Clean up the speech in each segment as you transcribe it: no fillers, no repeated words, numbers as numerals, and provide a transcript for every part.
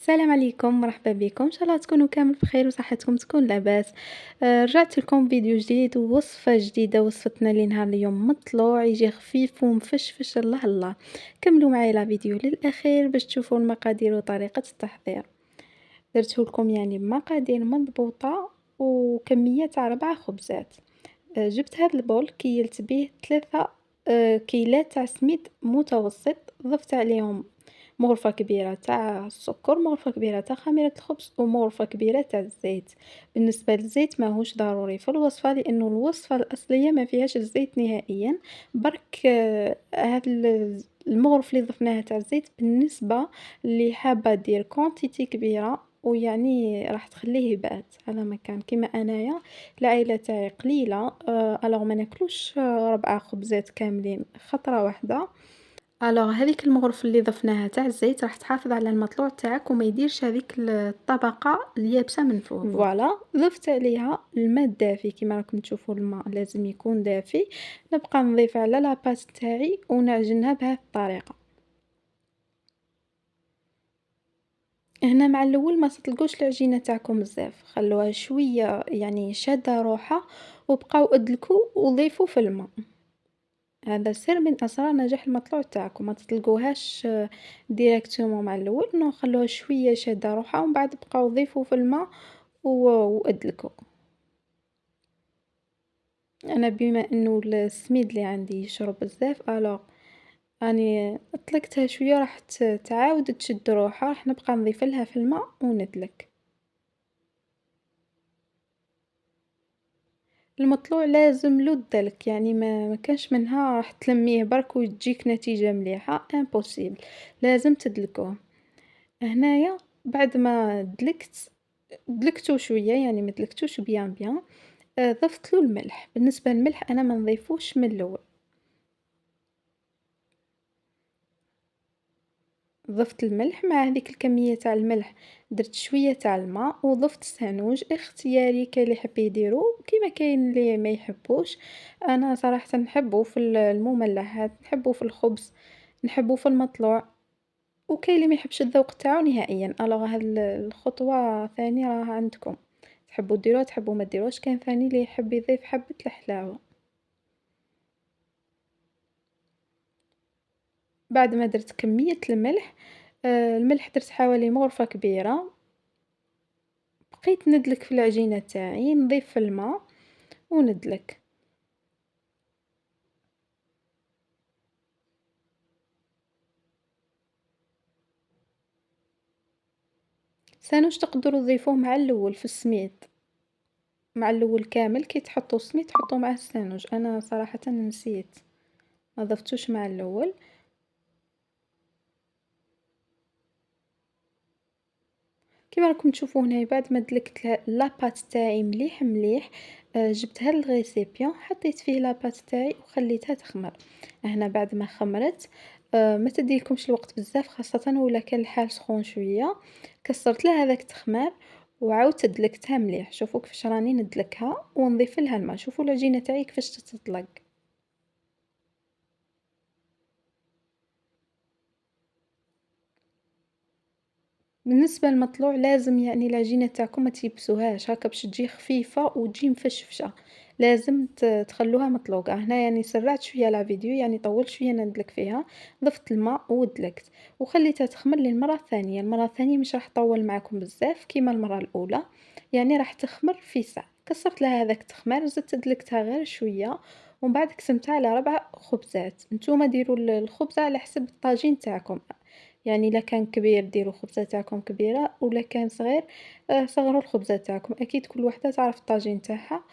السلام عليكم، مرحبا بكم، إن شاء الله تكونوا كامل بخير وصحتكم تكون لاباس. رجعت لكم فيديو جديد ووصفة جديدة وصفتنا لنهار اليوم مطلوع يجي خفيف ومفشفش الله الله. كملوا معايا لا فيديو للأخير باش تشوفوا المقادير وطريقة التحضير. درته لكم يعني بمقادير مضبوطة وكمية تاع 4 خبزات. جبت هاد البول كيلت به 3 كيلات تاع سميد متوسط، ضفت عليهم مغرفة كبيرة تاع السكر، مغرفة كبيرة تاع خميرة الخبز، ومغرفة كبيرة تاع الزيت. بالنسبة للزيت ماهوش ضروري في الوصفة لأنه الوصفة الأصلية ما فيهاش الزيت نهائيًا، برك هاد المغرف اللي ضفناها تاع الزيت بالنسبة اللي حابة دير quantity كبيرة ويعني راح تخليه يبات على مكان كيما أنايا العايلة تاعي قليلة ألوغ ما ناكلوش 4 خبزات كاملين خطرة واحدة. ألوغ هاذيك المغرف اللي ضفناها تاع الزيت راح تحافظ على المطلوع تاعك وما يديرش هاذيك الطبقة اليابسة من فوق، فوالا ضفت عليها الماء الدافي كيما راكم تشوفوا الماء لازم يكون دافي، نبقى نضيف على لاباط تاعي ونعجنها بهذه الطريقة. هنا مع الأول ما تطلقوش العجينة تاعكم بزاف، خلوها شوية يعني شادة روحها وبقاو ادلكوا وضيفوا في الماء. هذا سر من أسرار نجاح المطلوع تاعكم، ما تطلقوهاش ديريكتومون مع الأول، نو خلوها شوية شادة روحها ومن بعد بقاو ضيفوا في الماء وادلكوا. أنا بما إنه السميد اللي عندي يشرب بزاف ألوغ راني طلقتها شوية راح تعاود تشد روحها، راح نبقى نضيفلها في الماء وندلك. المطلوع لازم له الدلك، يعني ما كانش منها راح تلميه برك وتجيك نتيجة مليحة impossible، لازم تدلكوه. هنايا بعد ما دلكتو شوية يعني ما دلكتوش بيان، ضفتلو الملح، بالنسبة للملح أنا ما نضيفوش من الأول، ضفت الملح مع هاذيك الكمية تاع الملح درت شوية تاع الماء وضفت السانوج اختياري، كاين اللي يحب يديرو كيما كاين اللي ما يحبوش. أنا صراحةً نحبو في المملحات، نحبو في الخبز، نحبو في المطلوع، وكاين اللي ما يحبش الذوق تاعو نهائيًا، ألوغ هاد الخطوة ثاني راها عندكم، تحبو ديروها تحبو ما ديروهاش، كاين ثاني اللي يحب يضيف حبة الحلاوة. بعد ما درت كمية الملح، الملح درت حوالي مغرفة كبيرة، بقيت ندلك في العجينة تاعي، نضيف الماء وندلك. سانوش تقدروا تضيفوه مع الأول في السميد، مع الأول كامل كي تحطوا السميد تحطوا معاه السانوج، أنا صراحةً نسيت ما ضفتوش مع الأول. كيما راكم تشوفوا هنايا بعد ما دلكت لاباط تاعي مليح مليح، جبتها للغيسيبيون حطيت فيه لاباط تاعي وخليتها تخمر. هنا بعد ما خمرت ما تديلكمش الوقت بزاف خاصة ولا كان الحال سخون شوية، كسرت هذاك التخمار وعاودت دلكتها مليح، شوفوا كيفاش راني ندلكها ونضيف لها الماء، شوفوا العجينة تاعي كيفاش تتطلق. بالنسبة للمطلوع لازم يعني العجينة تاعكم ما تيبسوهاش هاكا باش تجي خفيفة وتجي مفشفشة، لازم تخلوها مطلوقة، هنا يعني سرعت شوية لا فيديو يعني طولت شوية ندلك فيها، ضفت الماء ودلكت وخليتها تخمر للمرة الثانية، المرة الثانية مش راح تطول معاكم بزاف كيما المرة الأولى، يعني راح تخمر في ساعة، كسرت لها هذاك التخمار زدت دلكتها غير شوية ومن بعد قسمتها على 4 خبزات، نتوما ديروا الخبزة على حسب الطاجين تاعكم. يعني إلا كان كبير ديروا الخبزة تاعكم كبيرة ولا كان صغير صغّروا الخبزة تاعكم، أكيد كل وحدة تعرف الطاجين تاعها.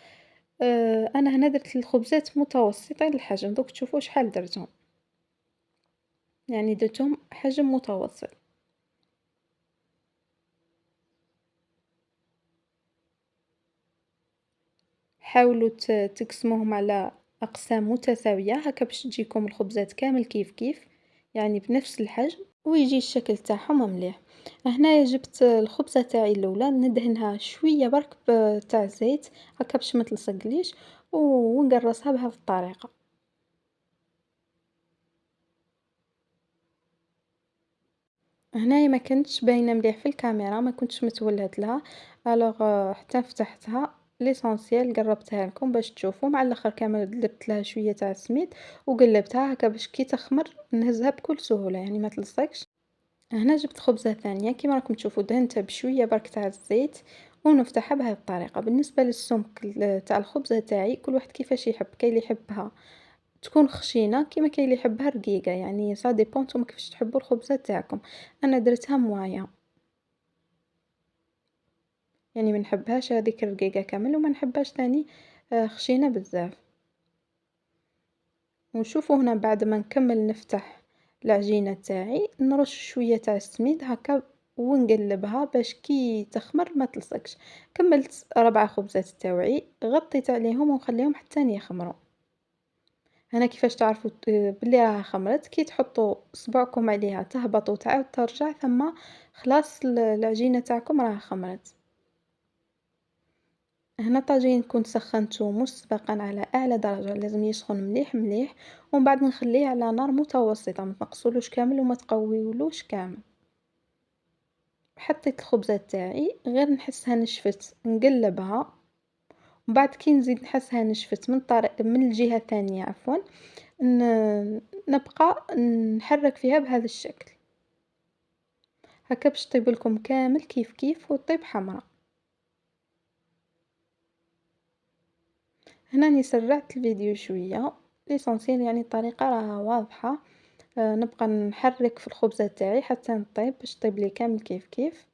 أنا هنا درت الخبزات متوسطين الحجم، دوك تشوفوا شحال درتهم، يعني درتهم حجم متوسط. حاولوا تقسموهم على أقسام متساوية هاكا باش تجيكم الخبزات كامل كيف كيف، يعني بنفس الحجم ويجي الشكل تاعهم مليح. هنايا جبت الخبزة تاعي الأولى ندهنها شوية برك تاع زيت هاكا باش ما تلصقليش ونقرصها بهذه الطريقة. هنايا ما كانتش باينة مليح في الكاميرا، ما كنتش متولهت لها، حتى فتحتها l'essentiel قرّبتها لكم باش تشوفوا، مع الآخر كامل درت لها شوية تاع السميد وقلّبتها هاكا باش كي تخمر نهزها بكل سهولة يعني ما تلصقش. هنا جبت خبزة ثانية كيما راكم تشوفوا دهنتها بشوية برك تاع الزيت ونفتحها بهذه الطريقة. بالنسبة للسمك تاع الخبزة تاعي كل واحد كيفاش يحب، كاين اللي يحبها تكون خشينة كيما كاين اللي يحبها رقيقة، يعني ça dépend نتوما كيفاش تحبوا الخبزة تاعكم. أنا درتها موايا، يعني ما نحبهاش هاذيك الرقيقة كامل وما نحبهاش تاني خشينة بزاف. وشوفوا هنا بعد ما نكمل نفتح العجينة تاعي نرش شوية تاع السميد هكا ونقلبها باش كي تخمر ما تلصقش. كملت 4 خبزات تاوعي غطيت عليهم ونخليهم حتى يخمروا. هنا كيفاش تعرفوا بلي راها خمرت كي تحطوا صبعكم عليها تهبط وتعاود ترجع ثم خلاص العجينة تاعكم راها خمرت. هنا الطاجين كنت سخنته مسبقا على أعلى درجة، لازم يسخن مليح مليح ومن بعد نخليه على نار متوسطة، ما تنقصولوش كامل وما تقويولوش كامل. حطيت الخبزة تاعي غير نحسها نشفت نقلبها، ومن بعد كي نزيد نحسها نشفت من الجهة الثانية عفوا نبقى نحرك فيها بهذا الشكل، هاكا باش طيب لكم كامل كيف كيف وتطيب حمرا. هنا راني سرعت الفيديو شوية، l'essentiel يعني الطريقة راها واضحة. نبقى نحرك في الخبزة تاعي حتى تطيب باش تطيب لي كامل كيف كيف،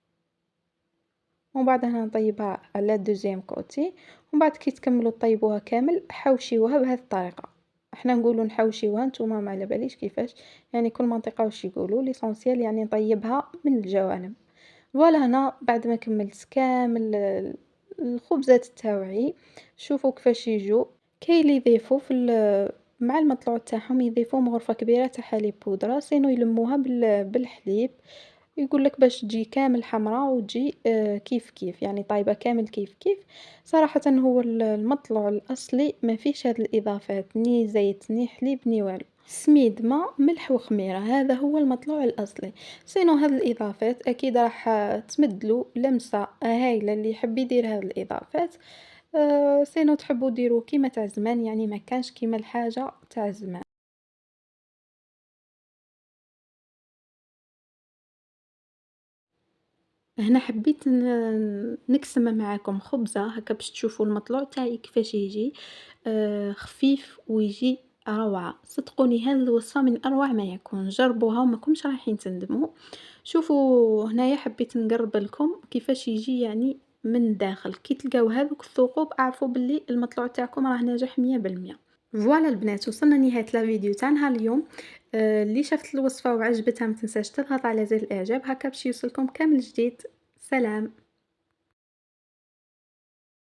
ومن بعدها نطيبها على دوزيام كوتي، ومن بعد كي تكملوا طيبوها كامل حوشيوها بهذه الطريقة. احنا نقولوا نحوشيوها نتوما ما على باليش كيفاش، يعني كل منطقة واش يقولوا، l'essentiel يعني نطيبها من الجوانب. فوالا هنا بعد ما كملت كامل الخبزات تاوعي شوفوا كيفاش يجوا. كاين اللي يضيفوا مع المطلوع تاعهم يضيفوهم غرفة كبيرة تاع حليب بودرة سينو يلموها بالحليب، يقول لك باش تجي كامل حمرا وتجي كيف كيف يعني طايبة كامل كيف كيف. صراحةً هو المطلوع الأصلي ما فيش هاد الإضافات ني زيت ني حليب ني والو، سميد ما ملح وخميرة هذا هو المطلوع الأصلي. سينو هاد الإضافات أكيد راح تمدلو لمسة هايلة اللي يحب يدير هاد الإضافات. سينو تحبوا ديروه كيما تاع زمان يعني ما كانش كيما الحاجة تاع زمان. هنا حبيت نقسم معاكم خبزة هاكا باش تشوفوا المطلوع تاعي كيفاش يجي خفيف ويجي روعة. صدقوني هذه الوصفة من أروع ما يكون، جربوها وماكمش رايحين تندموا. شوفوا هنايا حبيت نقرب لكم كيفاش يجي يعني من الداخل، كي تلقاو هذوك الثقوب اعرفوا باللي المطلوع تاعكم راه ناجح 100%. فوالا البنات وصلنا لنهاية الفيديو تاعنا اليوم. اللي شافت الوصفة وعجبتها ما تنساش تضغط على زر الإعجاب هكا باش يوصلكم كامل جديد. سلام.